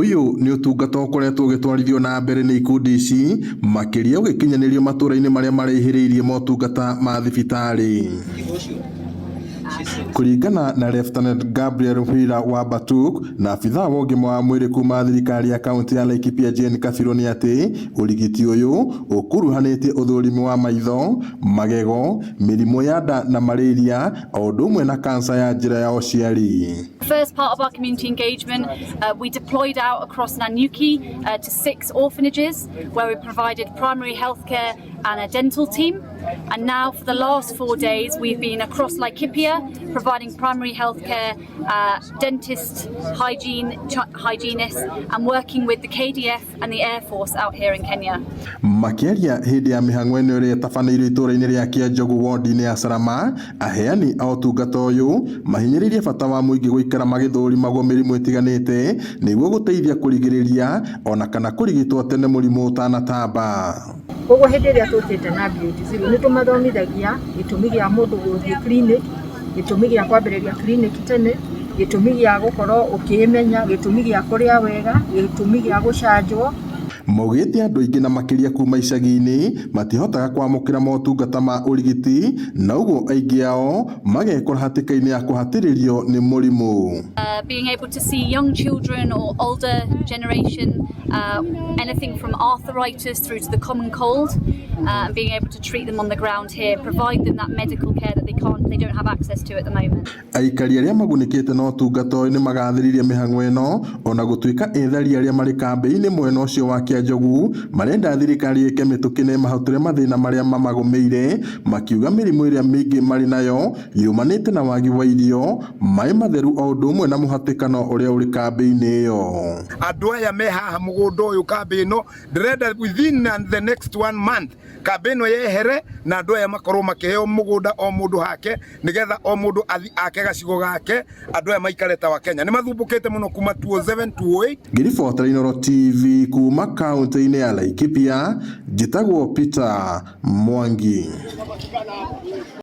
Uyu ni utungata ukoretwo ugitwarithio na mbere ni ikundi ici makĩria ũgĩkinyanĩrio matũra-inĩ marĩa marehĩrĩirie motungata ma thibitari. Kũringana na Lieutenant Gabriel wa BATUK na abitha wa ũgima wa mwĩrĩ kuma thirikari ya kaunti ya Laikipia Jane Kabirũ nĩ atĩ ũrigiti ũyũ ũkuruhanĩtie ũthũrimi wa maitho, magego, mĩrimũ ya nda na malaria o ũndũ ũmwe na kansa ya njĩra ya ũciari. First part of our community engagement, we deployed out across Nanyuki to 6 orphanages where we provided primary healthcare and a dental team. And now for the last 4 days we've been across Laikipia providing primary healthcare, dentist, hygienists and working with the KDF and the Air Force out here in Kenya. Makĩria hĩndĩ ya mĩhang'o ĩno ĩrĩa ĩtabanĩirio itũra-inĩ rĩa Kĩanjogu ward-inĩ ya Sarama, aheani a ũtungata ũyũ mahinyĩrĩirie bata wa mũingĩ gũikara magĩthũrimagwo mĩrimũ ĩtiganĩte nĩguo gũteithia kũrigĩrĩria ona kana kũrigitwo tene mũrimũ ũtanatamba. Koguo hĩndĩ ĩrĩa tũkĩte na BATUK nĩ tũmathomithagia gĩtũmi gĩa mũndũ gũthiĩ clinic, gĩtũmi gĩa kwambĩrĩria clinic tene, gĩtũmi gĩa gũkorwo ũkĩmenya, gĩtũmi gĩa kũrĩa wega, gĩtũmi gĩa gũcanjwo. Maugĩte andũ aingĩ na makĩria kuma icagi-inĩ matihotaga kwamũkĩra motungata ma ũrigiti na ũguo aingĩ ao magekora hatĩka-inĩ ya kũhatĩrĩrio nĩ mũrimũ. Being able to see young children or older generation, anything from arthritis through to the common cold, and being able to treat them on the ground here, provide them that medical care that they don't have access to at the moment. Aikari arĩa magunĩkĩte na ũtungata ũyũ nĩ magathĩrĩirie mĩhang'o ĩno ona gũtuĩka ethari arĩa marĩ kambĩ-inĩ mwena ũcio wa Kĩanjogu marenda thirikari ĩke mĩtũkĩ na ĩmahotore mathĩna marĩa mamagũmĩire, makiuga mĩrimũ ĩrĩa mĩingĩ marĩ nayo yumanĩte na wagi wa irio, maĩ matheru o ũndũ ũmwe na mũhatĩkano ũrĩa ũrĩ kambĩ-inĩ ĩyo. Andũ aya me haha mũgũnda ũyũ kambĩ ĩno ndĩrenda within the next 1 month kambĩ ĩno yehere na andũ aya makorwo makĩheo mũgũnda o mũndũ hake nĩgetha o mũndũ ake gacigo gake, andũ aya maikare ta wa Kenya. Nĩ mathumbũkĩte mũno kuma 2007-2008. Ngĩribotera Inooro TV kuma kaunti-inĩ ya Laikipia, njĩtagwo Peter Mwangi.